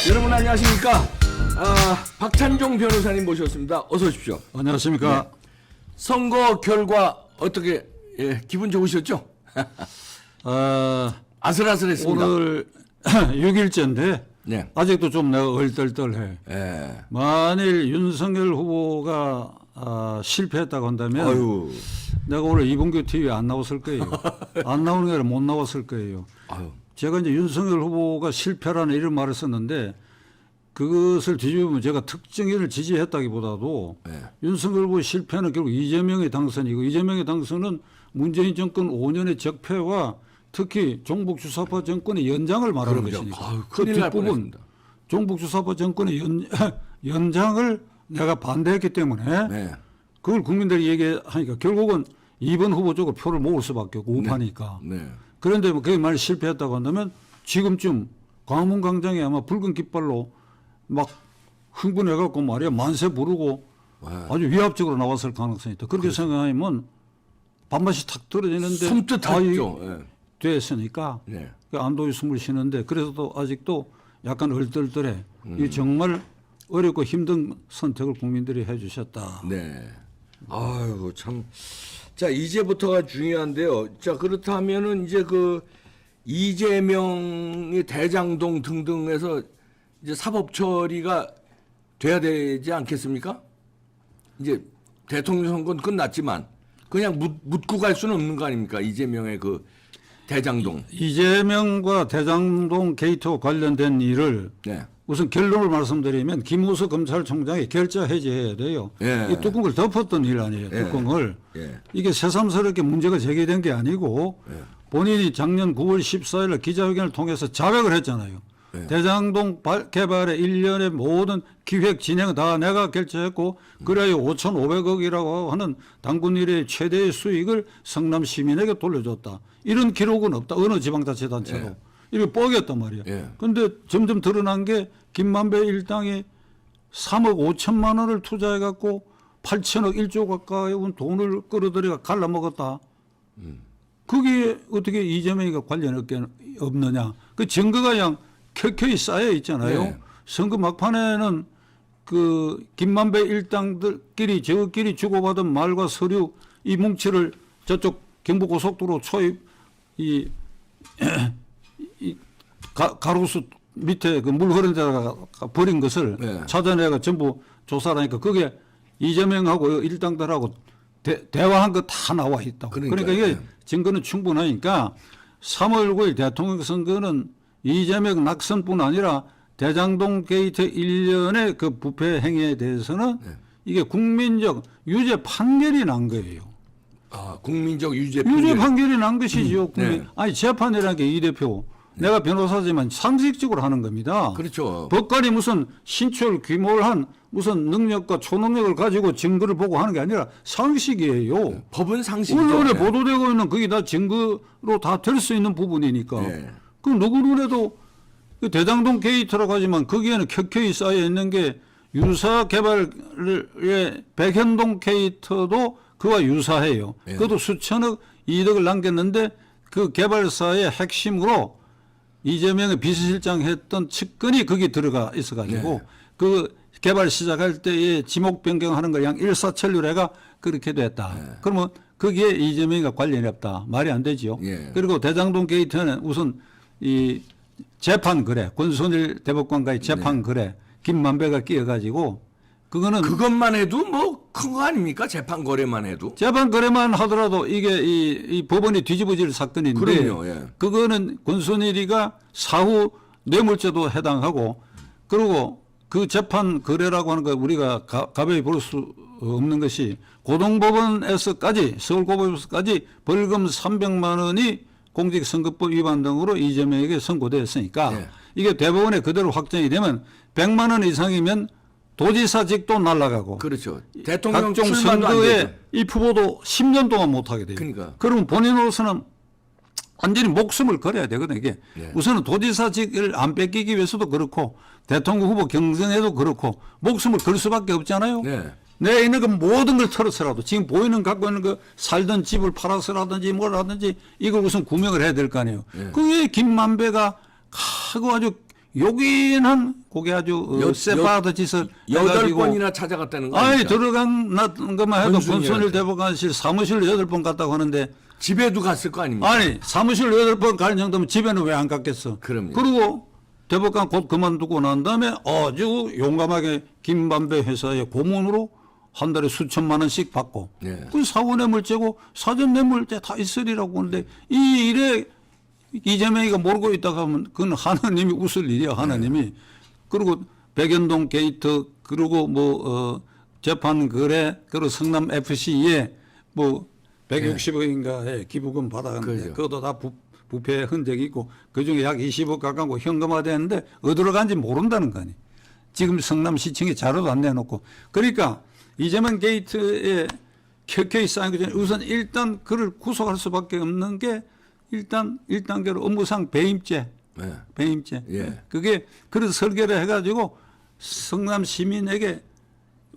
여러분 안녕하십니까? 박찬종 변호사님 모셨습니다. 어서 오십시오. 안녕하십니까? 네. 선거 결과 어떻게 기분 좋으셨죠? 아슬아슬했습니다. 오늘 6일째인데 네. 아직도 좀 내가 얼떨떨해. 만일 윤석열 후보가 실패했다고 한다면 아유. 내가 오늘 이봉규 TV에 안 나왔을 거예요. 안 나오는 게 아니라 못 나왔을 거예요. 아유. 제가 이제 윤석열 후보가 실패라는 이런 말을 썼는데 그것을 뒤집으면 제가 특정인을 지지했다기보다도 윤석열 후보 실패는 결국 이재명의 당선이고 이재명의 당선은 문재인 정권 5년의 적폐와 특히 종북 주사파 정권의 연장을 말하는 것이니까. 아유, 그 큰일 날 뒷부분 뻔했습니다. 종북 주사파 정권의 연장을 내가 반대했기 때문에 네. 그걸 국민들이 얘기하니까 결국은 2번 후보 쪽으로 표를 모을 수밖에 없고 우파니까. 네. 그런데 뭐 그게 만약 실패했다고 한다면 지금쯤 광화문 광장에 아마 붉은 깃발로 막 흥분해갖고 말이야 만세 부르고 아주 위압적으로 나왔을 가능성이 있다. 그렇게 생각하면 밥맛이 탁 떨어지는데 섬뜩하죠. 됐으니까 네. 그 안도의 숨을 쉬는데 그래도 아직도 약간 얼떨떨해. 이 정말 어렵고 힘든 선택을 국민들이 해주셨다. 네. 아유 참. 자 이제부터가 중요한데요. 자 그렇다면은 이제 그 이재명의 대장동 등등해서 이제 사법 처리가 돼야 되지 않겠습니까? 이제 대통령 선거는 끝났지만 그냥 묻고 갈 수는 없는 거 아닙니까? 이재명의 그 대장동. 이재명과 대장동 게이트와 관련된 일을 네. 우선 결론을 말씀드리면 김우수 검찰총장이 결자 해제해야 돼요. 예. 이 뚜껑을 덮었던 일 아니에요. 예. 뚜껑을. 예. 이게 새삼스럽게 문제가 제기된 게 아니고 본인이 작년 9월 14일 기자회견을 통해서 자백을 했잖아요. 대장동 개발의 일련의 모든 기획 진행 다 내가 결제했고 그래야 5,500억이라고 하는 당군 일의 최대의 수익을 성남 시민에게 돌려줬다. 이런 기록은 없다. 어느 지방자치단체도. 이렇게 뽀겼단 말이야. 그런데 점점 드러난 게 김만배 일당이 3억 5천만 원을 투자해갖고 8천억 1조 가까이 돈을 끌어들여 갈라먹었다. 거기에 어떻게 이재명이가 관련이 없느냐. 그 증거가 그냥 켜켜이 쌓여 있잖아요. 네. 선거 막판에는 그 김만배 일당들끼리 저끼리 주고받은 말과 서류 이 뭉치를 저쪽 경부고속도로 초입 이 가로수 밑에 그 물 흐르는 데다가 버린 것을 찾아내가 전부 조사를 하니까 그게 이재명하고 일당들하고 대화한 거 다 나와 있다고. 그러니까 이게 증거는 충분하니까 3월 9일 대통령 선거는 이재명 낙선뿐 아니라 대장동 게이트 일련의 그 부패 행위에 대해서는 이게 국민적 유죄 판결이 난 거예요. 아, 국민적 유죄 판결이 난 것이죠. 아니 재판이라는 게 이 대표. 내가 변호사지만 상식적으로 하는 겁니다. 그렇죠. 법관이 무슨 신출 귀몰한 무슨 능력과 초능력을 가지고 증거를 보고 하는 게 아니라 상식이에요. 법은 상식이죠. 언론에 보도되고 있는 그게 다 증거로 다 될 수 있는 부분이니까. 그럼 누구 눈에도 그 대장동 게이트라고 하지만 거기에는 켜켜이 쌓여 있는 게 유사 개발의 백현동 게이트도 그와 유사해요. 그것도 수천억 이득을 남겼는데 그 개발사의 핵심으로 이재명의 비서실장 했던 측근이 거기 들어가 있어가지고 그 개발 시작할 때의 지목 변경하는 걸 양 일사천리로 해가 그렇게 됐다. 그러면 거기에 이재명이가 관련이 없다. 말이 안 되지요. 그리고 대장동 게이트는 우선 이 재판 거래, 권순일 대법관과의 재판 거래, 김만배가 끼어가지고 그것만 해도 뭐 큰 거 아닙니까? 재판 거래만 해도. 재판 거래만 하더라도 이게 이 법원이 뒤집어질 사건인데 그럼요. 그거는 권순일이가 사후 뇌물죄도 해당하고 그리고 그 재판 거래라고 하는 거 우리가 가벼이 볼 수 없는 것이 고등법원에서까지 서울고법에서까지 벌금 300만 원이 공직선거법 위반 등으로 이재명에게 선고되었으니까 이게 대법원에 그대로 확정이 되면 100만 원 이상이면 도지사직도 날아가고 그렇죠. 대통령 각종 선거에 이 후보도 10년 동안 못하게 돼요. 그러면 본인으로서는 완전히 목숨을 걸어야 되거든요. 이게 우선은 도지사직을 안 뺏기기 위해서도 그렇고 대통령 후보 경선에도 그렇고 목숨을 걸 수밖에 없잖아요. 내가 있는 그 모든 걸 털어서라도 지금 보이는 갖고 있는 그 살던 집을 팔아서라든지 뭘 하든지 이걸 우선 구명을 해야 될 거 아니에요. 그게 김만배가 하고 아주 여기는 그게 아주 세파드 짓을 8번이나 찾아갔다는 거 아니 아닙니까? 들어간 것만 해도 권순일한테. 권순일 대법관실 사무실 8번 갔다고 하는데 집에도 갔을 거 아닙니까? 아니 사무실 8번 가는 정도면 집에는 왜 안 갔겠어? 그럼요. 그리고 대법관 곧 그만두고 난 다음에 아주 용감하게 김반배 회사의 고문으로 한 달에 수천만 원씩 받고 네. 그 사후뇌물죄고 사전뇌물죄 다 있으리라고 하는데 이 일에 이재명이가 모르고 있다가 하면 그건 하나님이 웃을 일이야 하나님이. 그리고 백연동 게이트 그리고 재판 거래 그리고 성남 FC에 160억인가의 기부금 받았는데 그렇죠. 그것도 다 부패 흔적이 있고 그중에 약 20억 가까운 거 현금화되는데 어디로 간지 모른다는 거 아니에요. 지금 성남시청에 자료도 안 내놓고. 그러니까 이재명 게이트에 켜켜이 쌓인 것 중에 우선 일단 그를 구속할 수밖에 없는 게 일단 1단계로 업무상 배임죄. 네. 배임죄. 예. 그게 그래서 설계를 해가지고 성남 시민에게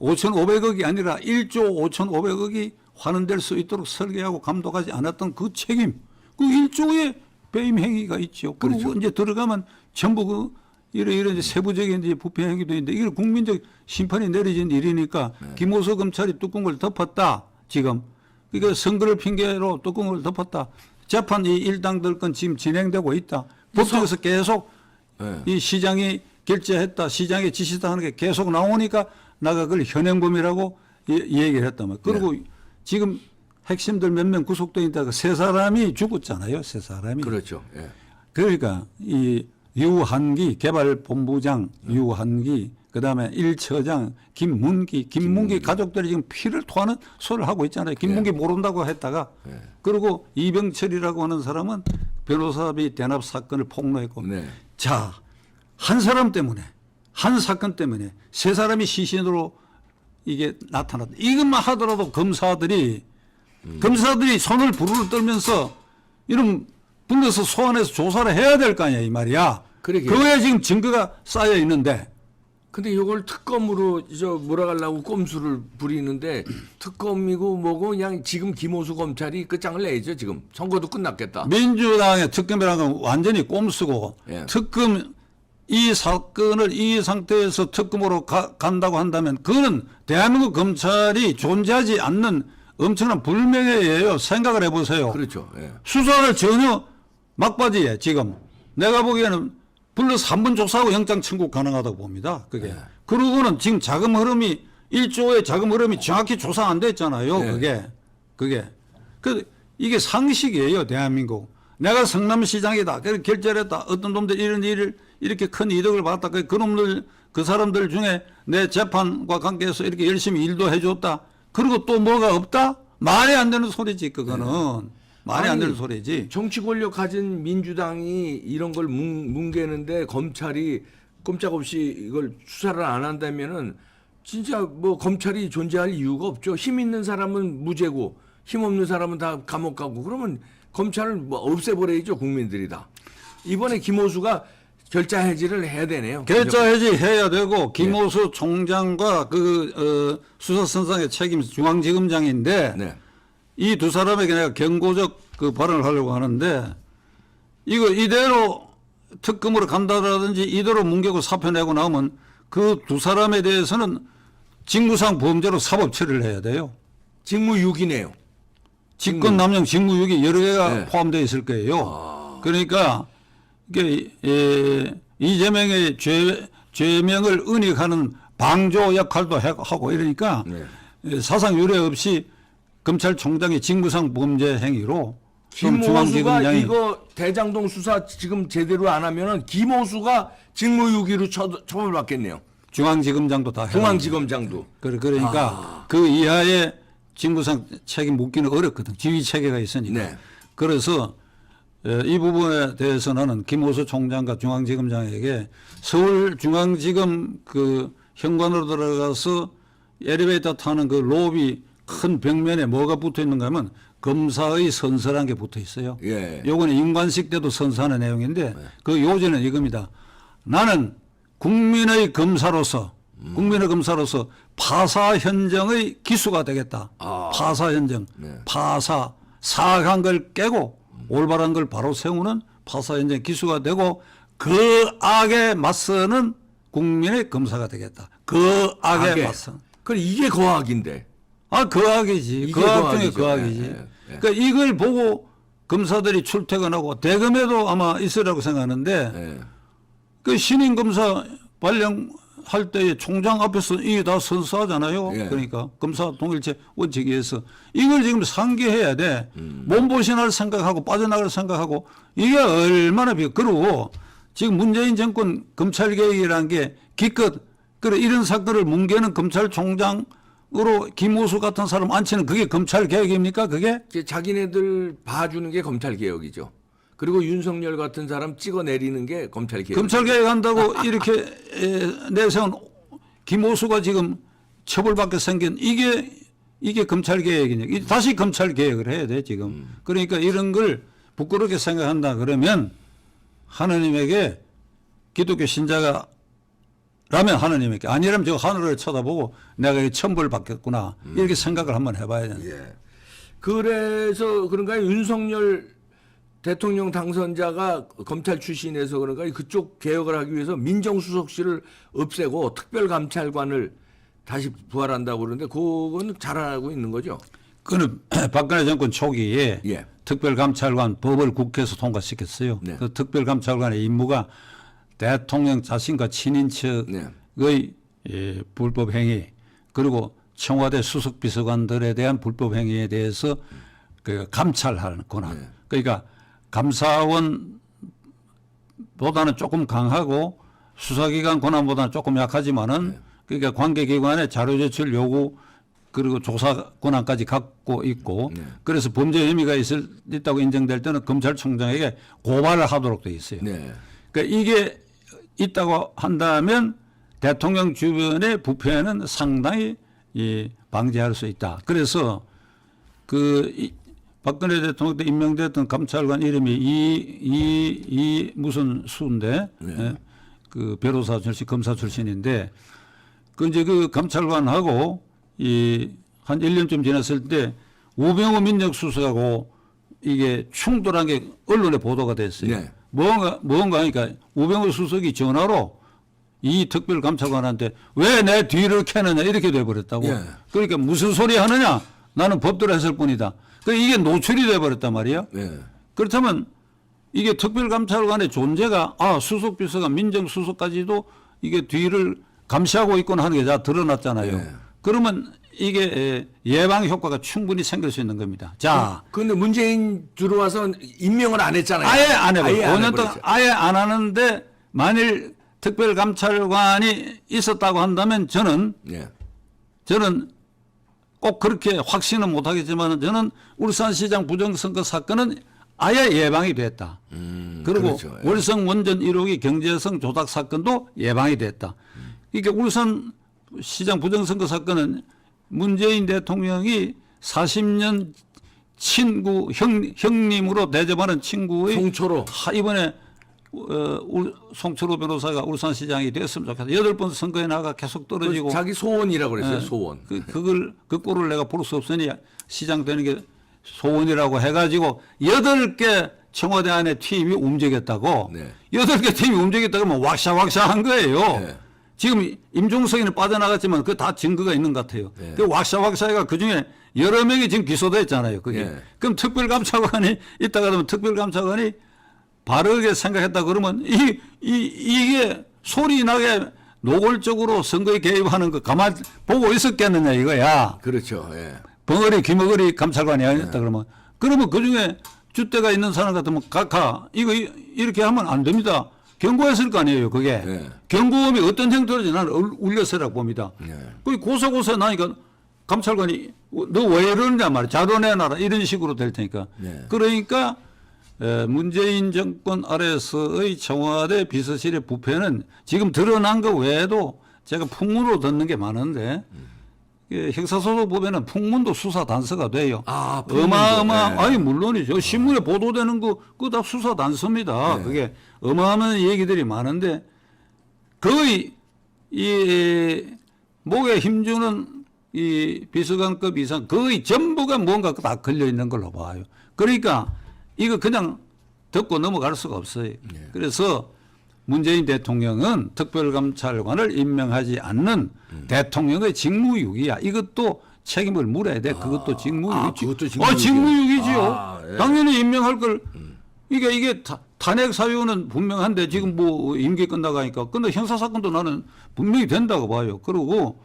5,500억이 아니라 1조 5,500억이 환원될 수 있도록 설계하고 감독하지 않았던 그 책임. 그 1조의 배임 행위가 있죠. 그리고 그렇죠. 이제 들어가면 전부 이런 이제 세부적인 이제 부패 행위도 있는데 이게 국민적 심판이 내려진 일이니까 김호수 검찰이 뚜껑을 덮었다. 지금. 그러니까 선거를 핑계로 뚜껑을 덮었다. 재판 이 일당들 건 지금 진행되고 있다. 법정에서 계속 네. 이 시장이 결재했다. 시장의 지시다 하는 게 계속 나오니까 나가 그걸 현행범이라고 얘기를 했단 말이에요. 그리고 지금 핵심들 몇 명 구속돼 있다가 3사람이 죽었잖아요. 3사람이. 그렇죠. 예. 그러니까 이 유한기 개발본부장 유한기 그다음에 1처장 김문기 가족들이 지금 피를 토하는 소리를 하고 있잖아요. 김문기 모른다고 했다가 그리고 이병철이라고 하는 사람은 변호사비 대납 사건을 폭로했고 네. 자, 한 사람 때문에 한 사건 때문에 3사람이 시신으로 이게 나타났다. 이것만 하더라도 검사들이 손을 부르르 떨면서 이런 불러서 소환해서 조사를 해야 될 거 아니야 이 말이야. 그러게요. 그거에 지금 증거가 쌓여 있는데 근데 이걸 특검으로 몰아가려고 꼼수를 부리는데 특검이고 뭐고 그냥 지금 김호수 검찰이 끝장을 내죠. 지금 선거도 끝났겠다. 민주당의 특검이라는 건 완전히 꼼수고 예. 특검 이 사건을 이 상태에서 특검으로 간다고 한다면 그거는 대한민국 검찰이 존재하지 않는 엄청난 불명예예요. 생각을 해보세요. 그렇죠. 예. 수사를 전혀 막바지에 지금 내가 보기에는 불러서 한 번 조사하고 영장 청구 가능하다고 봅니다. 그게. 그러고는 지금 자금 흐름이 1조의 자금 흐름이 정확히 조사 안 됐잖아요. 그게. 이게 상식이에요. 대한민국. 내가 성남시장이다. 그렇게 결재를 했다. 어떤 놈들 이런 일을 이렇게 큰 이득을 받았다. 그 놈들 그 사람들 중에 내 재판과 관계해서 이렇게 열심히 일도 해줬다. 그리고 또 뭐가 없다? 말이 안 되는 소리지. 그거는. 말이 안 되는 소리지. 정치 권력 가진 민주당이 이런 걸 뭉개는데 검찰이 꼼짝없이 이걸 수사를 안 한다면은 진짜 검찰이 존재할 이유가 없죠. 힘 있는 사람은 무죄고 힘 없는 사람은 다 감옥 가고 그러면 검찰을 없애버려야죠. 국민들이 다. 이번에 김호수가 결자 해지를 해야 되네요. 결자 해지해야 되고 김호수 총장과 수사선상의 책임 중앙지검장인데 네. 이 두 사람에게 내가 경고적 그 발언을 하려고 하는데 이거 이대로 특검으로 간다라든지 이대로 뭉개고 사표 내고 나오면 그 두 사람에 대해서는 직무상 범죄로 사법 처리를 해야 돼요. 직무유기네요. 직권남용 직무유기 여러 개가 네. 포함되어 있을 거예요. 그러니까 이게 이재명의 죄명을 은닉하는 방조 역할도 하고 이러니까 사상 유례 없이 검찰총장의 직무상 범죄 행위로 김호수가 이거 대장동 수사 지금 제대로 안 하면은 김호수가 직무유기로 처벌받겠네요. 중앙지검장도 다 중앙지검장도. 그러니까 그 이하의 직무상 책임 묻기는 어렵거든. 지휘 체계가 있으니까. 네. 그래서 이 부분에 대해서 나는 김호수 총장과 중앙지검장에게 서울중앙지검 그 현관으로 들어가서 엘리베이터 타는 그 로비 큰 벽면에 뭐가 붙어 있는가 하면 검사의 선서란 게 붙어 있어요. 예. 요거는 임관식 때도 선서하는 내용인데 그 요지는 이겁니다. 나는 국민의 검사로서 파사 현정의 기수가 되겠다. 파사 현정. 사악한 걸 깨고 올바른 걸 바로 세우는 파사 현정 기수가 되고 그 악에 맞서는 국민의 검사가 되겠다. 그 악에 맞서. 그럼 이게 거악인데. 그 악이지. 이게 그 악 중에 거악이죠. 그 악이지. 예, 예. 그러니까 이걸 보고 검사들이 출퇴근하고 대검에도 아마 있으라고 생각하는데 예. 그 신임 검사 발령할 때에 총장 앞에서 이게 다 선서하잖아요. 예. 그러니까 검사 통일체 원칙에 의해서 이걸 지금 상기해야 돼. 몸보신할 생각하고 빠져나갈 생각하고 이게 얼마나 그러고 지금 문재인 정권 검찰 개혁이라는 게 기껏 그래 이런 사건을 뭉개는 검찰총장으로 김호수 같은 사람 앉히는 그게 검찰 개혁입니까? 그게? 이제 자기네들 봐주는 게 검찰 개혁이죠. 그리고 윤석열 같은 사람 찍어내리는 게 검찰 개혁. 검찰 개혁한다고 이렇게 내세운 김호수가 지금 처벌받게 생긴 이게 검찰 개혁이냐. 다시 검찰 개혁을 해야 돼 지금. 그러니까 이런 걸 부끄럽게 생각한다 그러면 하느님에게 기독교 신자가 라면 하느님에게 아니라면 저 하늘을 쳐다보고 내가 이 천벌 받겠구나 이렇게 생각을 한번 해봐야 되는. 예. 그래서 그런가요? 윤석열 대통령 당선자가 검찰 출신에서 그런가 그쪽 개혁을 하기 위해서 민정수석실을 없애고 특별감찰관을 다시 부활한다고 그러는데 그거는 잘하고 있는 거죠. 그는 박근혜 정권 초기에 예. 특별감찰관 법을 국회에서 통과시켰어요. 네. 그 특별감찰관의 임무가 대통령 자신과 친인척의 네. 불법 행위 그리고 청와대 수석 비서관들에 대한 불법 행위에 대해서 그 감찰하는 권한. 네. 그러니까 감사원보다는 조금 강하고 수사기관 권한보다는 조금 약하지만은 네. 그러니까 관계기관의 자료 제출 요구 그리고 조사 권한까지 갖고 있고 네. 그래서 범죄 혐의가 있다고 인정될 때는 검찰총장에게 고발을 하도록 돼 있어요. 네. 그러니까 이게 있다고 한다면 대통령 주변의 부패는 상당히 방지할 수 있다. 그래서 박근혜 대통령 때 임명됐던 감찰관 이름이 이 무슨 수인데 네. 그 변호사 출신 검사 출신인데 이제 그 감찰관하고 한 1년쯤 지났을 때 우병우 민정수석하고 이게 충돌한 게 언론에 보도가 됐어요. 네. 뭔가 하니까 우병우 수석이 전화로 이 특별감찰관한테 왜 내 뒤를 캐느냐 이렇게 돼버렸다고. 예. 그러니까 무슨 소리 하느냐 나는 법대로 했을 뿐이다. 이게 노출이 돼버렸단 말이에요. 네. 그렇다면 이게 특별감찰관의 존재가 수석비서가 민정수석까지도 이게 뒤를 감시하고 있구나 하는 게 다 드러났잖아요. 네. 그러면 이게 예방 효과가 충분히 생길 수 있는 겁니다. 자, 그런데 문재인 들어와서 임명을 안 했잖아요. 아예 안 해버려. 아예 안 5년 동안 해버렸죠. 아예 안 하는데 만일 특별감찰관이 있었다고 한다면 저는 네. 꼭 그렇게 확신은 못하겠지만 저는 울산시장 부정선거 사건은 아예 예방이 됐다. 그리고 그렇죠. 예. 월성 원전 1호기 경제성 조작 사건도 예방이 됐다. 그러니까 울산시장 부정선거 사건은 문재인 대통령이 40년 친구 형님으로 대접하는 친구의 송초로. 이번에 송철호 변호사가 울산시장이 됐으면 좋겠다. 8번 선거에 나가 계속 떨어지고 자기 소원이라고 그랬어요. 소원. 그 꼴을 내가 볼 수 없으니 시장 되는 게 소원이라고 해가지고 8개 청와대 안에 팀이 움직였다고. 네. 8개 팀이 움직였다 그러면 왁샤왁샤한 거예요. 네. 지금 임종석이는 빠져나갔지만 그 다 증거가 있는 것 같아요. 네. 그 왁샤왁샤가 그 중에 여러 명이 지금 기소됐잖아요. 그게. 네. 그럼 특별감찰관이 있다가 그러면 특별감찰관이 바르게 생각했다 그러면 이게 소리 나게 노골적으로 선거에 개입하는 거 가만 보고 있었겠느냐 이거야. 그렇죠. 예. 벙어리 귀머거리 감찰관이 아니었다 그러면 그 중에 줏대가 있는 사람 같으면 각하 이거 이렇게 하면 안 됩니다. 경고했을 거 아니에요 그게. 네. 경고음이 어떤 형태로든지 나는 울렸으라고 봅니다. 네. 그 고소고소 나니까 감찰관이 너 왜 이러느냐 말이야. 자료 내놔라 이런 식으로 될 테니까. 네. 그러니까 문재인 정권 아래서의 청와대 비서실의 부패는 지금 드러난 거 외에도 제가 풍문으로 듣는 게 많은데 형사소송 보면은 풍문도 수사 단서가 돼요. 풍문도. 네. 아니 물론이죠. 신문에 보도되는 거 그거 다 수사 단서입니다. 네. 그게 어마어마한 얘기들이 많은데 거의 이 목에 힘주는 이 비서관급 이상 거의 전부가 뭔가 다 걸려 있는 걸로 봐요. 그러니까 이거 그냥 듣고 넘어갈 수가 없어요. 네. 그래서 문재인 대통령은 특별감찰관을 임명하지 않는 대통령의 직무유기야. 이것도 책임을 물어야 돼. 그것도 직무유기지. 그것도 직무유기야. 직무유기지요. 예. 당연히 임명할 걸. 이게 탄핵 사유는 분명한데 지금 뭐 임기 끝나가니까. 근데 형사사건도 나는 분명히 된다고 봐요. 그리고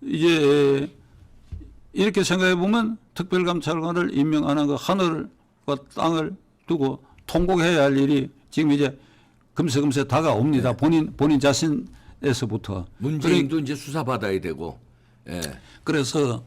이제 이렇게 생각해 보면 특별감찰관을 임명 안 한 거 하늘과 땅을 두고 통곡해야 할 일이 지금 이제 금세금세 다가옵니다. 본인 자신에서부터. 문재인도 이제 수사받아야 되고. 예. 그래서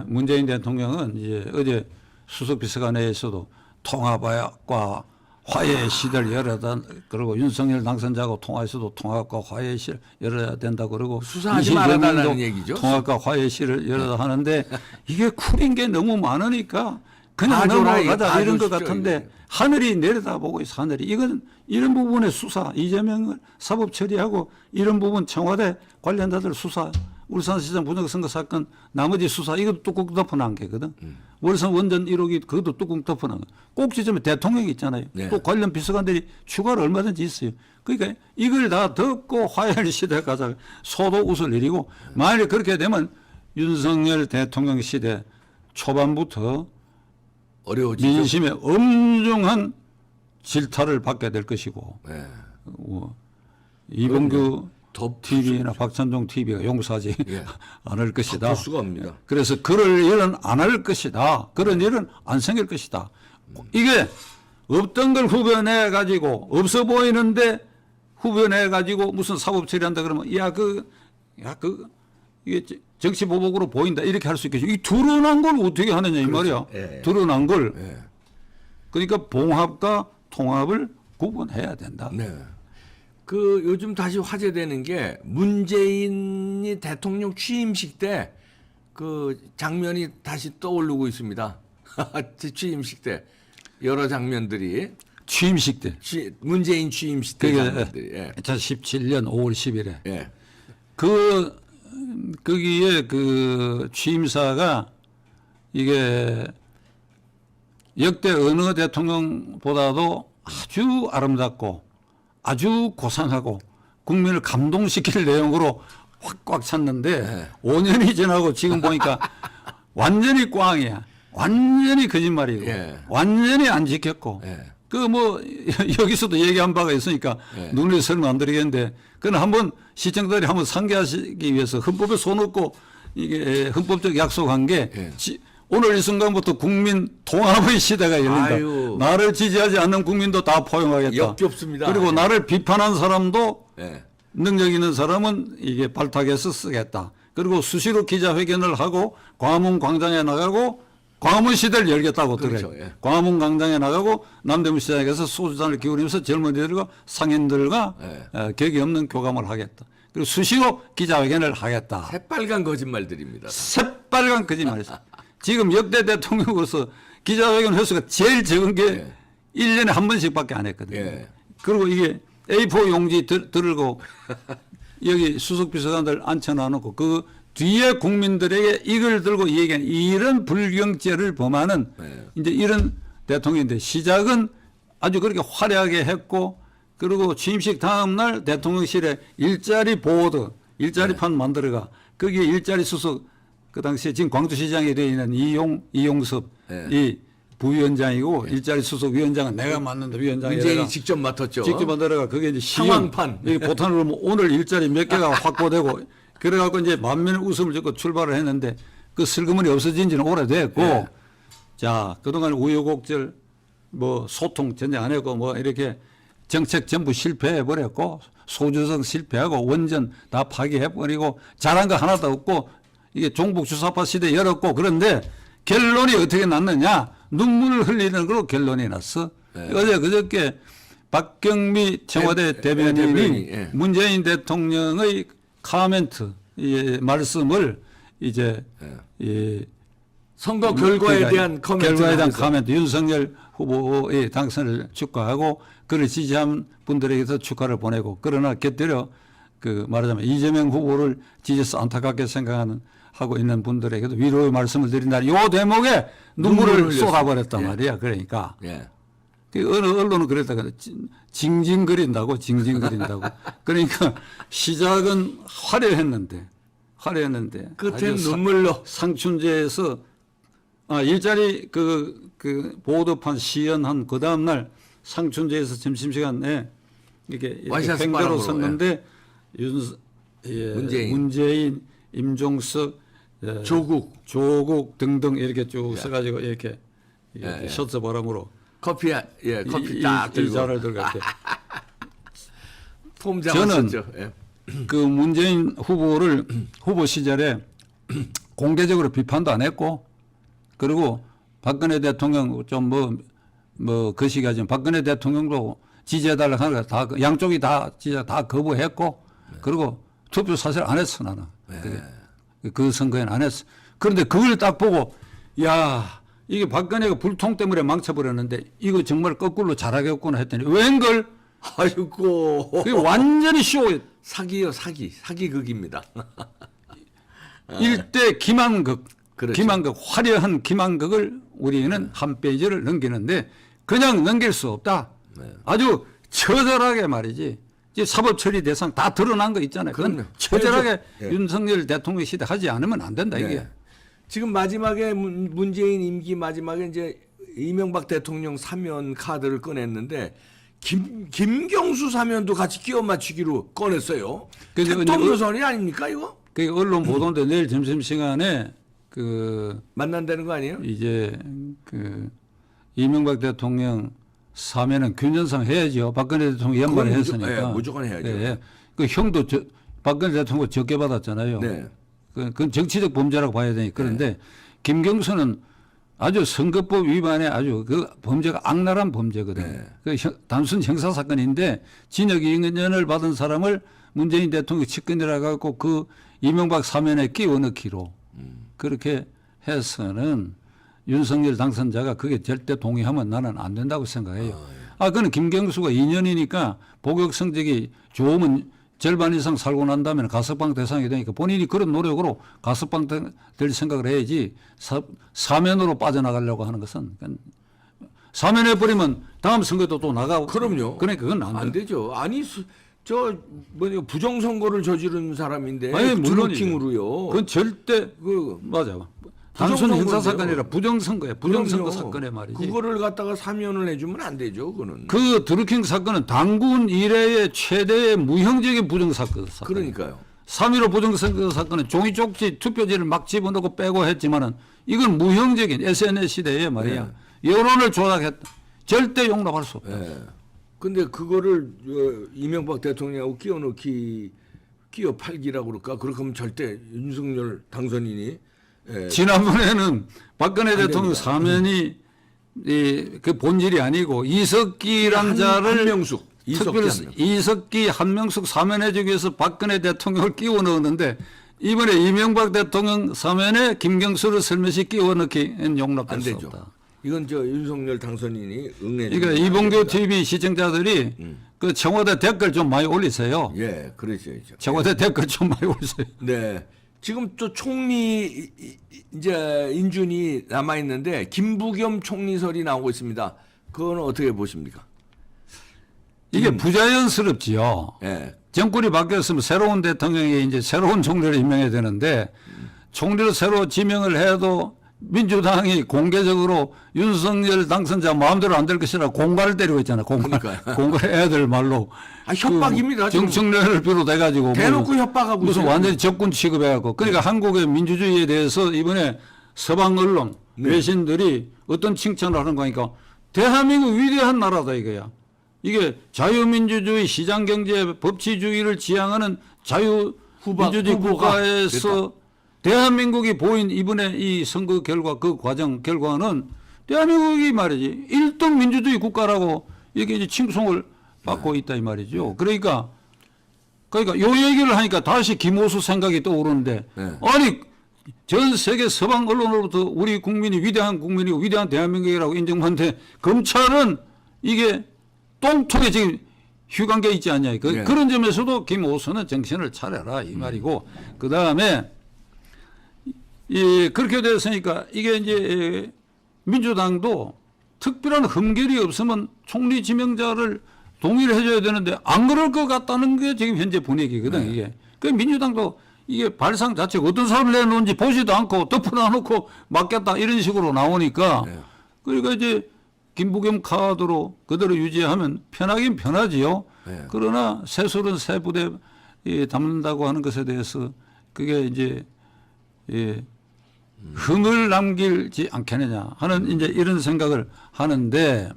문재인 대통령은 이제 어제 수석비서관회에서도 통합과 화해의 시대를 열어다 그러고 윤석열 당선자하고 통화에서도 통합과 화해의 시를 열어야 된다 그러고 수사하지 말아달라는 얘기죠. 통합과 화해의 시를 열어다 하는데 이게 쿨인 게 너무 많으니까 그냥 봐줘라, 넘어가자 이런 것 봐주십시오, 같은데 이게. 하늘이 내려다보고 있어. 하늘이. 이건 이런 부분의 수사 이재명을 사법 처리하고 이런 부분 청와대 관련자들 수사 울산시장 부정선거 사건 나머지 수사 이것도 뚜껑 덮어놓은 게거든. 월성 원전 1호기 그것도 뚜껑 덮어놓은 거. 꼭 지점에 대통령이 있잖아요. 네. 또 관련 비서관들이 추가로 얼마든지 있어요. 그러니까 이걸 다 덮고 화해할 시대에 가자. 소도 웃을 일이고 만약에 그렇게 되면 윤석열 대통령 시대 초반부터 어려워지죠. 민심에 엄중한 질타를 받게 될 것이고 예. 이봉규 더 TV나 박찬종 TV가 용서하지 예. 않을 것이다. 볼 수가 없습니다. 그래서 그럴 일은 안 할 것이다. 그런 일은 안 생길 것이다. 이게 없던 걸 후벼내 가지고 없어 보이는데 후벼내 가지고 무슨 사법 처리한다 그러면 이게 정치 보복으로 보인다 이렇게 할 수 있겠죠. 이 드러난 걸 어떻게 하느냐 이 말이야. 예. 드러난 걸. 예. 그러니까 봉합과 통합을 구분해야 된다. 네. 그 요즘 다시 화제되는 게 문재인이 대통령 취임식 때 그 장면이 다시 떠오르고 있습니다. 취임식 때 여러 장면들이 취임식 때. 문재인 취임식 때 그게 장면들이. 예. 2017년 5월 10일에 예. 거기에 그 취임사가 이게 역대 어느 대통령보다도 아주 아름답고 아주 고상하고 국민을 감동시킬 내용으로 확꽉 찼는데 네. 5년이 지나고 지금 보니까 완전히 꽝이야. 완전히 거짓말이고 예. 완전히 안 지켰고 예. 그 뭐 여기서도 얘기한 바가 있으니까 예. 눈에 설명 안 드리겠는데 그건 한번 시청자들이 한번 상기하시기 위해서 헌법에 손 얹고 이게 헌법적 약속한 게 예. 오늘 이 순간부터 국민 통합의 시대가 열린다. 아유. 나를 지지하지 않는 국민도 다 포용하겠다. 역겹습니다. 그리고 예. 나를 비판한 사람도 예. 능력 있는 사람은 이게 발탁해서 쓰겠다. 그리고 수시로 기자회견을 하고 광화문 광장에 나가고 광화문 시대를 열겠다고 그렇죠. 그래요. 예. 광화문 광장에 나가고 남대문 시장에서 소주잔을 기울이면서 젊은이들과 상인들과 예. 격이 없는 교감을 하겠다. 그리고 수시로 기자회견을 하겠다. 새빨간 거짓말들입니다. 새빨간 거짓말이었어. 지금 역대 대통령으로서 기자회견 횟수가 제일 적은 게 예. 1년에 한 번씩밖에 안 했거든요. 예. 그리고 이게 A4 용지 들고 여기 수석비서관들 앉혀놔놓고 그 뒤에 국민들에게 이걸 들고 얘기하는 이런 불경죄를 범하는 네. 이제 이런 대통령인데 시작은 아주 그렇게 화려하게 했고 그리고 취임식 다음 날 대통령실에 일자리 보드 일자리판 만들어가 거기에 일자리 수석 그 당시에 지금 광주시장에 되어 있는 이용섭 네. 이 부위원장이고 일자리 수석 위원장은 내가 맡는다 위원장이 문재인이 직접 맡았죠. 직접 만들어가 그게 이제 상황판. 이 보탄으로 뭐 오늘 일자리 몇 개가 확보되고 그래갖고 이제 만면 웃음을 짓고 출발을 했는데 그 슬그머니 없어진 지는 오래됐고 네. 자 그동안 우여곡절 뭐 소통 전혀 안 했고 뭐 이렇게 정책 전부 실패해버렸고 소주성 실패하고 원전 다 파기해버리고 잘한 거 하나도 없고 이게 종북 주사파 시대 열었고 그런데 결론이 어떻게 났느냐 눈물을 흘리는 걸로 결론이 났어. 네. 어제 그저께 박경미 청와대 대변인이 예. 문재인 대통령의 카멘트 말씀을 이제 선거 결과에 그러니까 대한 커멘트. 결과에 대한 코멘트 윤석열 후보의 당선을 축하하고 그를 지지한 분들에게서 축하를 보내고 그러나 곁들여 그 말하자면 이재명 후보를 지지해서 안타깝게 생각하는 하고 있는 분들에게도 위로의 말씀을 드린다. 요 대목에 눈물을 쏟아버렸단 예. 말이야. 그러니까 예. 어느 언론은 그랬다가 징징거린다고. 그러니까 시작은 화려했는데 끝엔 아주 눈물로. 상춘제에서 일자리 그 보도판 시연한 그 다음 날 상춘제에서 점심시간에 이렇게 와이셔츠 횡대로 바람으로, 섰는데 문재인, 임종석, 조국 등등 이렇게 쭉 써가지고 이렇게 셔츠 바람으로 커피 딱 들고. 이 자를 들고 이렇게. 폼 저는 잡았었죠. 예. 그 문재인 후보를 후보 시절에 공개적으로 비판도 안 했고, 그리고 박근혜 대통령 좀 뭐 거시기하지만 박근혜 대통령도 지지해달라고 하는 거 다 양쪽이 다 지지 다 거부했고, 그리고 투표 사실 안 했어 나는. 그 선거에는 안 했어. 그런데 그걸 딱 보고 야 이게 박근혜가 불통 때문에 망쳐버렸는데 이거 정말 거꾸로 잘하겠구나 했더니 웬걸 아이고. 그게 완전히 쇼. 사기요, 사기극입니다. 일대 기만극, 그렇죠. 기만극, 화려한 기만극을 우리는 한 페이지를 넘기는데 그냥 넘길 수 없다. 아주 처절하게 말이지. 이제 사법 처리 대상 다 드러난 거 있잖아요. 그건 그럼요. 처절하게 예. 윤석열 대통령 시대 하지 않으면 안 된다 이게. 네. 지금 마지막에 문재인 임기 마지막에 이제 이명박 대통령 사면 카드를 꺼냈는데 김경수 사면도 같이 끼워 맞추기로 꺼냈어요. 근데 대통령선이 아닙니까 이거? 그 언론 보도인데 내일 점심시간에 그 만난다는 거 아니에요? 이제 그 이명박 대통령 사면은 균전상 해야죠. 박근혜 대통령 연말에 그건 했으니까. 무조건 해야죠. 예. 그 형도 박근혜 대통령 적게 받았잖아요. 네. 그건 정치적 범죄라고 봐야 되니까. 그런데 김경수는 아주 선거법 위반에 아주 그 범죄가 악랄한 범죄거든요. 네. 그 단순 형사 사건인데 징역 2년을 받은 사람을 문재인 대통령 측근이라고 하고 그 이명박 사면에 끼워 넣기로 그렇게 해서는 윤석열 당선자가 그게 절대 동의하면 나는 안 된다고 생각해요. 그건 김경수가 2년이니까 복역 성적이 좋으면 절반 이상 살고 난 다음에 가석방 대상이 되니까 본인이 그런 노력으로 가석방 될 생각을 해야지 사면으로 빠져나가려고 하는 것은 사면해버리면 다음 선거도 또 나가고. 그럼요. 그러니까 그건 안 돼. 되죠. 아니 부정선거를 저지른 사람인데 아니, 드루킹으로요. 그건 절대 맞아. 단순 형사 사건이라 부정선거야. 부정선거 그럼요. 사건에 말이지. 그거를 갖다가 사면을 해주면 안 되죠. 그거는. 그 드루킹 사건은 당군 이래의 최대의 무형적인 부정사건. 그러니까요. 3.15 부정선거 사건은 종이 쪽지 투표지를 막 집어넣고 빼고 했지만은 이건 무형적인 SNS 시대에 말이야. 여론을 조작했다. 절대 용납할 수 없다. 근데 그거를 이명박 대통령하고 끼워 팔기라고 그럴까? 그렇게 하면 절대 윤석열 당선인이 지난번에는 박근혜 대통령 됩니다. 사면이 그 본질이 아니고 이석기란 자를 한명숙 이석기 한명숙 사면해주기 위해서 박근혜 대통령을 끼워 넣었는데 이번에 이명박 대통령 사면에 김경수를 슬며시 끼워 넣기는 용납될 안 수 되죠. 없다. 이건 윤석열 당선인이 응해. 그러니까 이봉교 TV 시청자들이 그 청와대 댓글 좀 많이 올리세요. 예, 그러죠. 청와대 댓글 좀 많이 올리세요. 네. 지금 또 총리 이제 인준이 남아 있는데 김부겸 총리설이 나오고 있습니다. 그건 어떻게 보십니까? 이게 부자연스럽지요. 예. 정권이 바뀌었으면 새로운 대통령이 이제 새로운 총리를 임명해야 되는데 총리를 새로 지명을 해도 민주당이 공개적으로 윤석열 당선자 마음대로 안 될 것이라 공갈을 때리고 있잖아요. 공갈 애들 말로. 협박입니다. 정청래를 비롯해가지고. 대놓고 협박하고 무슨 있어요. 완전히 적군 취급해갖고. 그러니까 한국의 민주주의에 대해서 이번에 서방 언론, 외신들이 어떤 칭찬을 하는 거니까 대한민국 위대한 나라다 이거야. 이게 자유민주주의, 시장경제, 법치주의를 지향하는 자유민주주의 국가에서 대한민국이 보인 이번에 이 선거 결과 그 과정 결과는 대한민국이 말이지 1등 민주주의 국가라고 이게 이제 칭송을 받고 있다 이 말이죠. 그러니까 요 얘기를 하니까 다시 김호수 생각이 떠오르는데 아니 전 세계 서방 언론으로부터 우리 국민이 위대한 국민이고 위대한 대한민국이라고 인정하는데 검찰은 이게 똥통에 지금 휴관계 있지 않냐. 그런 점에서도 김호수는 정신을 차려라 이 말이고 그 다음에 그렇게 됐으니까 이게 이제 민주당도 특별한 흠결이 없으면 총리 지명자를 동의를 해줘야 되는데 안 그럴 것 같다는 게 지금 현재 분위기거든. 네. 이게. 그 민주당도 이게 발상 자체가 어떤 사람을 내놓은지 보지도 않고 덮어놔놓고 맡겼다 이런 식으로 나오니까 네. 그러니까 이제 김부겸 카드로 그대로 유지하면 편하긴 편하지요. 네. 그러나 새술은 새 부대 담는다고 하는 것에 대해서 그게 이제 흥을 남길지 않겠느냐 하는 이제 이런 생각을 하는데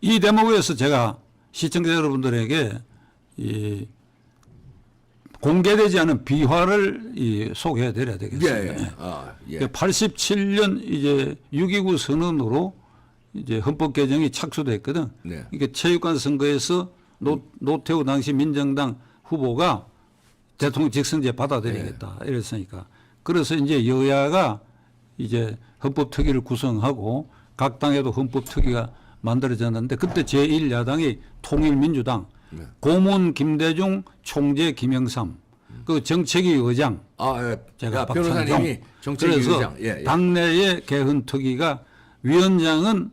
이 대목에서 제가 시청자 여러분들에게 이 공개되지 않은 비화를 소개해 드려야 되겠습니다. 예, 예. 아, 예. 87년 이제 6.29 선언으로 이제 헌법 개정이 착수됐거든. 네. 이게 체육관 선거에서 노태우 당시 민정당 후보가 대통령 직선제 받아들이겠다 이랬으니까. 그래서 이제 여야가 이제 헌법특위를 구성하고 각 당에도 헌법특위가 만들어졌는데 그때 제1야당이 통일민주당, 네. 고문 김대중, 총재 김영삼, 그 정책위 의장, 아, 제가 변호사님이 박찬종. 정책위 그래서 의장. 예, 예. 당내의 개헌특위가 위원장은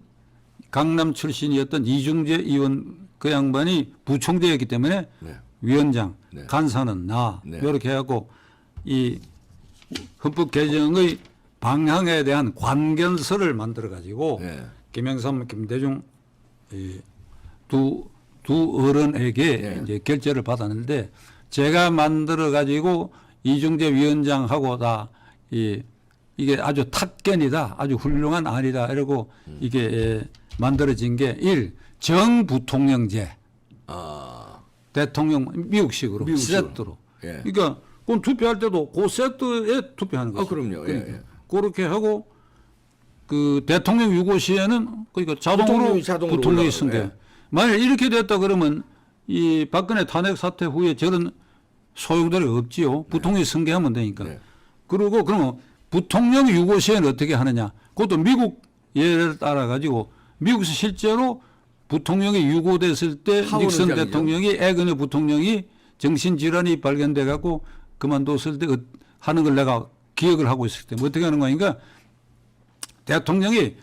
강남 출신이었던 이중재 의원 그 양반이 부총재였기 때문에 네. 위원장, 네. 간사는 나 네. 이렇게 해갖고 이 헌법 개정의 방향에 대한 관견서를 만들어 가지고 네. 김영삼, 김대중 두 어른에게 네. 이제 결재를 받았는데 제가 만들어 가지고 이중재 위원장하고 다 이게 아주 탁견이다, 아주 훌륭한 안이다 이러고 이게 만들어진 게 정부통령제. 아, 대통령 미국식으로 미국식으로. 세트로. 예. 그러니까 그건 투표할 때도 그 세트에 투표하는 거죠. 그럼요. 예, 예. 그렇게 하고 그 대통령 유고 시에는 그러니까 자동으로 부통령이 올라가요. 선거. 예. 만약 이렇게 됐다 그러면 이 박근혜 탄핵 사태 후에 저런 소용돌이 없지요. 부통령이 승계하면 되니까. 네. 그리고 그러면 부통령 유고 시에는 어떻게 하느냐? 그것도 미국 예를 따라 가지고 미국에서 실제로 부통령이 유고됐을 때 하원 닉슨 의장이죠. 대통령이 애근의 부통령이 정신질환이 발견돼 갖고 그만뒀을 때 하는 걸 내가 기억을 하고 있을 때 어떻게 하는 거니까 대통령이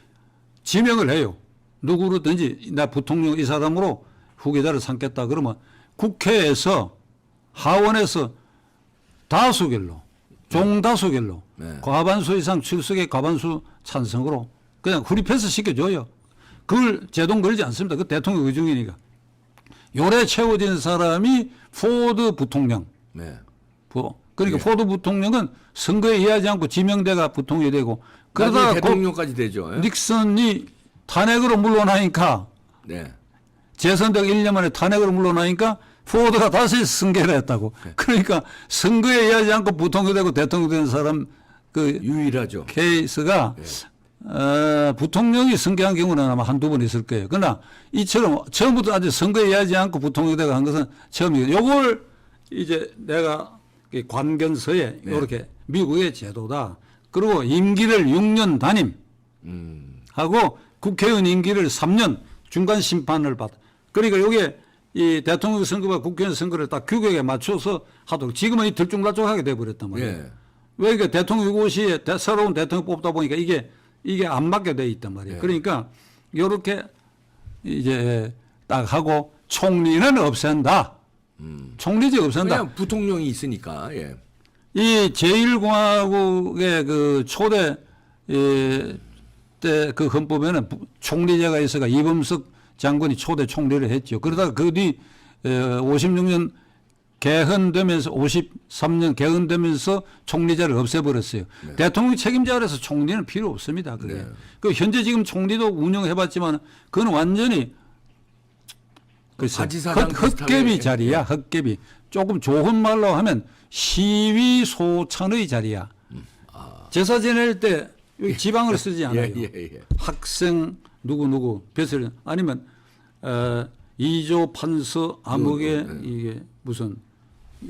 지명을 해요. 누구로든지 나 부통령 이 사람으로 후계자를 삼겠다 그러면 국회에서 하원에서 다수결로 종다수결로 네. 과반수 이상 출석의 과반수 찬성으로 그냥 후리패스 시켜줘요. 그걸 제동 걸지 않습니다. 그 대통령 의중이니까. 요래 채워진 사람이 포드 부통령. 네. 그러니까 예. 포드 부통령은 선거에 의하지 않고 지명대가 부통령이 되고 나중에 그러다가 대통령까지 되죠. 예? 닉슨이 탄핵으로 물러나니까 네. 재선되고 1년 만에 탄핵으로 물러나니까 포드가 다시 승계를 했다고. 그러니까 선거에 의하지 않고 부통령이 되고 대통령이 된 사람 그 유일하죠. 케이스가 부통령이 승계한 경우는 아마 한두 번 있을 거예요. 그러나 이처럼 처음부터 아주 선거에 의하지 않고 부통령이 되고 한 것은 처음이에요. 요걸 이제 내가 관견서에 네. 이렇게 미국의 제도다. 그리고 임기를 6년 단임 하고 국회의원 임기를 3년 중간 심판을 받아. 그러니까 이게 이 대통령 선거와 국회의원 선거를 딱 규격에 맞춰서 하도록 지금은 이 들쭉날쭉하게 돼버렸단 말이에요. 예. 왜 이게 대통령 유고시에 새로운 대통령 뽑다 보니까 이게 안 맞게 돼 있단 말이에요. 예. 그러니까 이렇게 이제 딱 하고 총리는 없앤다. 총리직 없앤다. 그냥 부통령이 있으니까. 예. 이 제1공화국의 그 초대 때 그 헌법에는 총리제가 있어가 이범석 장군이 초대 총리를 했죠. 그러다가 그 뒤 56년 개헌되면서 53년 개헌되면서 총리제를 없애버렸어요. 네. 대통령 책임자라서 총리는 필요 없습니다. 그게. 네. 그 현재 지금 총리도 운영해봤지만 그건 완전히 글쎄, 바지사장 헛개비 비슷하게. 자리야. 헛개비. 조금 좋은 말로 하면 시위 소찬의 자리야. 제사 지낼 때 여기 지방을 쓰지 않아요. 예. 학생 누구 벼슬 아니면 2조 판서 암흑에 이게 무슨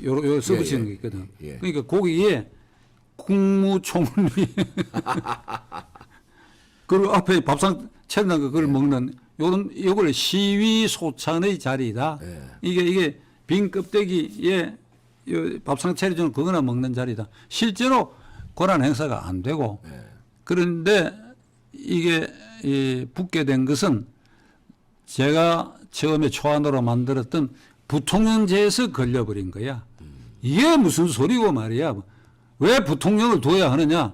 요 써붙이는 게 있거든. 예. 그러니까 거기에 국무총리 그리고 앞에 밥상 차려놓은 거 그걸 먹는 요걸 시위 소찬의 자리다. 예. 이게 빈 껍데기에 요 밥상 차려주는 그거나 먹는 자리다. 실제로 권한 행사가 안 되고 예. 그런데 이게 붙게 된 것은 제가 처음에 초안으로 만들었던 부통령제에서 걸려버린 거야. 이게 무슨 소리고 말이야. 왜 부통령을 둬야 하느냐?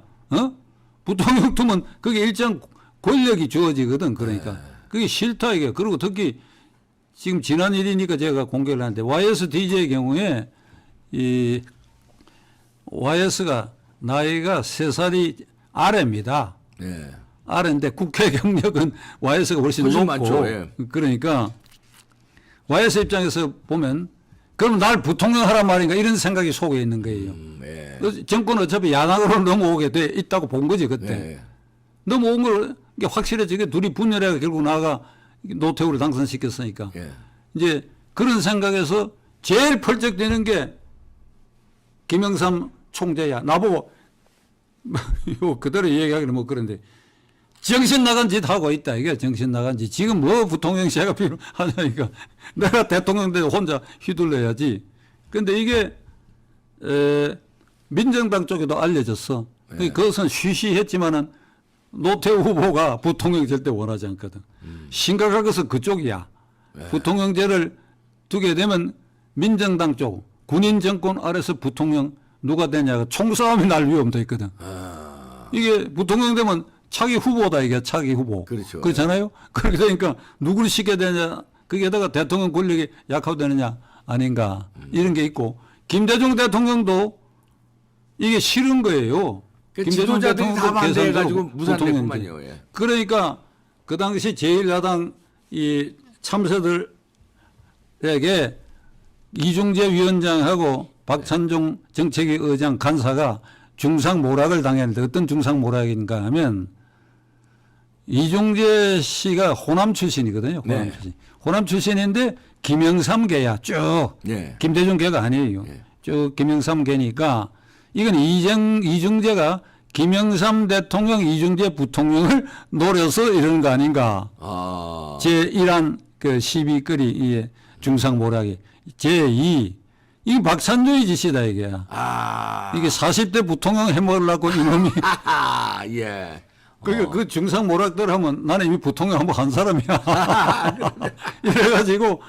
부통령 두면 그게 일정 권력이 주어지거든. 그러니까 그게 싫다 이게. 그리고 특히 지금 지난 일이니까 제가 공개를 하는데 YSDJ의 경우에 이 YS가 나이가 3살이 아래입니다. 네. 아래인데 국회 경력은 YS가 훨씬 높고 많죠. 예. 그러니까 YS 입장에서 보면 그럼 날 부통령 하란 말인가 이런 생각이 속에 있는 거예요. 예. 정권 어차피 야당으로 넘어오게 돼 있다고 본 거지 그때. 예. 넘어온 걸 이게 확실해지게 둘이 분열해가 결국 나가 노태우를 당선시켰으니까. 예. 이제 그런 생각에서 제일 펄쩍되는 게 김영삼 총재야. 나보고 이거 그대로 얘기하기는 뭐 그런데 정신 나간 짓 하고 있다. 이게 정신 나간 짓. 지금 뭐 부통령제가 필요하냐니까. 내가 대통령 때 혼자 휘둘러야지. 근데 이게 민정당 쪽에도 알려졌어. 네. 그것은 쉬쉬했지만은 노태우 후보가 부통령 절대 원하지 않거든. 심각한 것은 그쪽이야. 네. 부통령제를 두게 되면 민정당 쪽 군인 정권 아래서 부통령 누가 되냐가 총싸움이 날 위험도 있거든. 이게 부통령 되면 차기 후보다 이게 차기 후보. 그렇죠. 그렇잖아요. 그렇게 되니까 누구를 시켜야 되냐. 거기에다가 대통령 권력이 약화되느냐 아닌가 이런 게 있고 김대중 대통령도 이게 싫은 거예요. 지도자들이 다 반대해가지고 부통령제. 무산됐구만요. 예. 그러니까 그 당시 제1야당 이 참새들에게 이중재 위원장하고 박찬종 정책위 의장 간사가 중상모락을 당했는데 어떤 중상모락인가 하면 이중재 씨가 호남 출신이거든요. 호남 네. 출신. 호남 출신인데 김영삼계야 쭉. 예. 김대중계가 아니에요. 예. 쭉 김영삼계니까 이건 이중재가 김영삼 대통령 이중재 부통령을 노려서 이런 거 아닌가. 아. 제1한 그 시비거리 이 중상모락이 제2 이게 박찬종의 짓이다 이게. 아. 이게 40대 부통령 해먹으려고 이놈이. 아, 예. 그러니까 그 중상모락들 하면 나는 이미 부통령 한번 한 사람이야. 이래가지고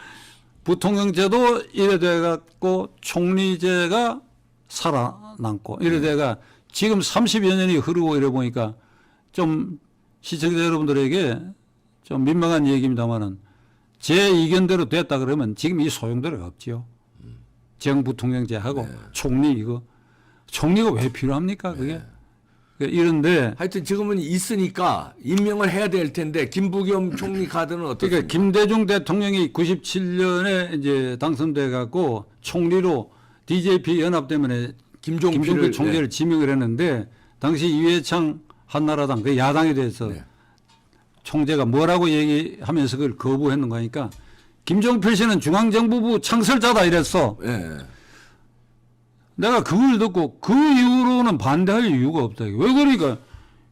부통령제도 이래 돼갖고 총리제가 살아남고 이래 돼가 지금 30여 년이 흐르고 이래 보니까 좀 시청자 여러분들에게 좀 민망한 얘기입니다만은 제 의견대로 됐다 그러면 지금 이 소용돌이가 없지요. 정부통령제하고 총리 이거 총리가 왜 필요합니까 그게? 이런데 하여튼 지금은 있으니까 임명을 해야 될 텐데 김부겸 총리 카드는 어떻습니까? 그러니까 김대중 대통령이 97년에 이제 당선돼 갖고 총리로 DJP 연합 때문에 김종필 총재를 지명을 했는데 당시 이회창 한나라당 그 야당에 대해서 총재가 뭐라고 얘기하면서 그걸 거부했는가 하니까 김종필 씨는 중앙정부부 창설자다 이랬어. 네. 내가 그걸 듣고 그 이후로는 반대할 이유가 없다. 왜 그러니까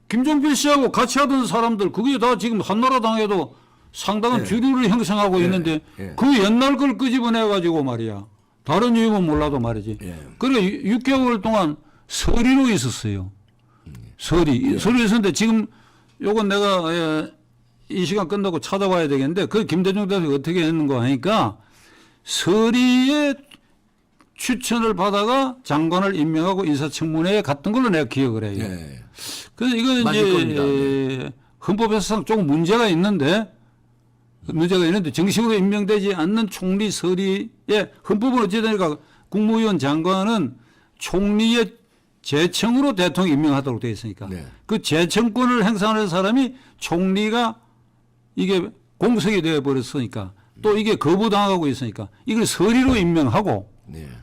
김종필 씨하고 같이 하던 사람들 그게 다 지금 한나라당에도 상당한 주류를 형성하고 있는데 그 옛날 걸 끄집어내 가지고 말이야. 다른 이유는 몰라도 말이지. 그러니까 6개월 동안 서리로 있었어요. 서리 있었는데 지금 요건 내가 이 시간 끝나고 찾아봐야 되겠는데 그 김대중 대통령이 어떻게 했는가 하니까 서리의 추천을 받아가 장관을 임명하고 인사청문회에 갔던 걸로 내가 기억을 해요. 그래서 이건 이제 헌법에서 조금 문제가 있는데 정식으로 임명되지 않는 총리 서리에 헌법은 어찌되니까 국무위원 장관은 총리의 재청으로 대통령 임명하도록 되어 있으니까 그 재청권을 행사하는 사람이 총리가 이게 공석이 되어 버렸으니까 또 이게 거부당하고 있으니까 이걸 서리로 임명하고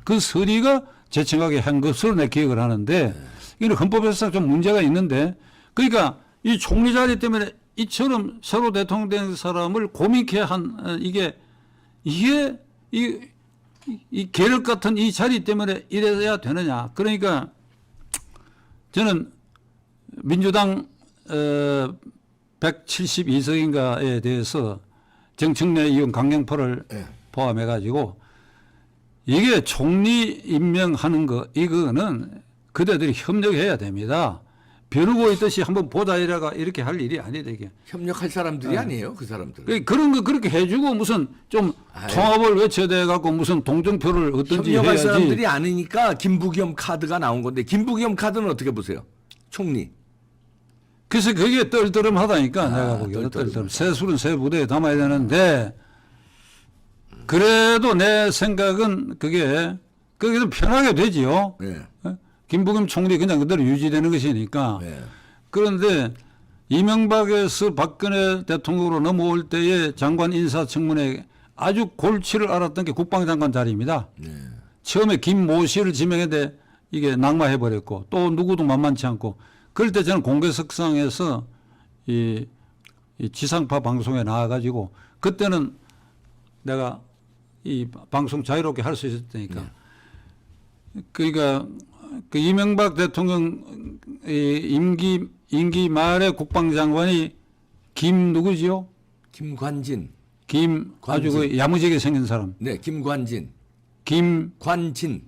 그 서리가 재청하게 한 것으로 내 기억을 하는데 이건 헌법에서 좀 문제가 있는데 그러니까 이 총리 자리 때문에 이처럼 새로 대통령 된 사람을 고민케 한 이게 이 계력 같은 이 자리 때문에 이래야 되느냐. 그러니까 저는 민주당 172석인가에 대해서 정청래 의원 강경파를 포함해 가지고 이게 총리 임명하는 거 이거는 그대들이 협력해야 됩니다. 벼르고 있듯이 한번 보자 이렇게 할 일이 아니에요, 이게. 협력할 사람들이 아니에요, 그 사람들. 그런 거 그렇게 해주고 무슨 좀 통합을 외쳐대 갖고 무슨 동정표를 어떤지 협력할 해야지. 사람들이 아니니까 김부겸 카드가 나온 건데 김부겸 카드는 어떻게 보세요? 총리. 그래서 그게 떨떠름하다니까 내가 보기에 떨떠름. 떨떠름. 새 술은 새 부대에 담아야 되는데 그래도 내 생각은 그게 좀 편하게 되지요. 네. 김부겸 총리 그냥 그대로 유지되는 것이니까. 네. 그런데 이명박에서 박근혜 대통령으로 넘어올 때의 장관 인사청문회 아주 골치를 앓았던 게 국방장관 자리입니다. 네. 처음에 김모 씨를 지명했는데 이게 낙마해버렸고 또 누구도 만만치 않고 그럴 때 저는 공개석상에서 이 지상파 방송에 나와가지고 그때는 내가 이 방송 자유롭게 할 수 있었다니까. 그러니까 그 이명박 대통령 임기 말에 국방장관이 김 누구지요? 김관진. 아주 그 야무지게 생긴 사람. 네, 김관진. 김 관진.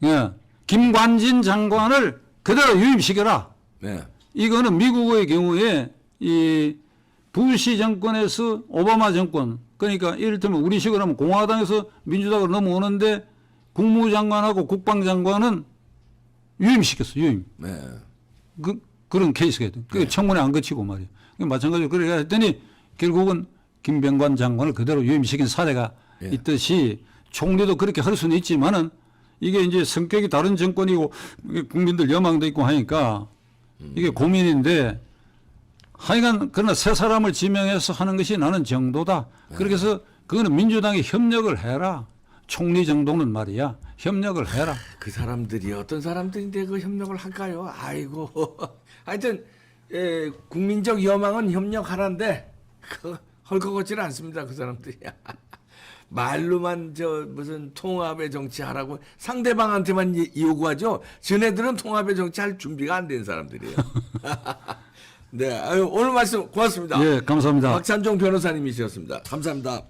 예. 김관진 장관을 그대로 유임시켜라. 네. 이거는 미국의 경우에 이 부시 정권에서 오바마 정권 그러니까 이를테면 우리식으로 하면 공화당에서 민주당으로 넘어오는데 국무장관하고 국방장관은 유임시켰어, 유임. 네. 그런 케이스가 있다. 그 청문회 안 거치고 말이야. 마찬가지로 그래 했더니 결국은 김병관 장관을 그대로 유임시킨 사례가 있듯이 총리도 그렇게 할 수는 있지만은 이게 이제 성격이 다른 정권이고 국민들 여망도 있고 하니까 이게 고민인데 하여간 그러나 새 사람을 지명해서 하는 것이 나는 정도다. 그렇게 해서 그거는 민주당이 협력을 해라. 총리 정도는 말이야. 협력을 해라. 그 사람들이 어떤 사람들인데 그 협력을 할까요? 아이고. 하여튼 국민적 여망은 협력하란데 할 것 같지는 않습니다. 그 사람들이. 말로만 무슨 통합의 정치하라고 상대방한테만 요구하죠. 쟤네들은 통합의 정치할 준비가 안 된 사람들이에요. 네, 오늘 말씀 고맙습니다. 예, 감사합니다. 박찬종 변호사님이셨습니다. 감사합니다.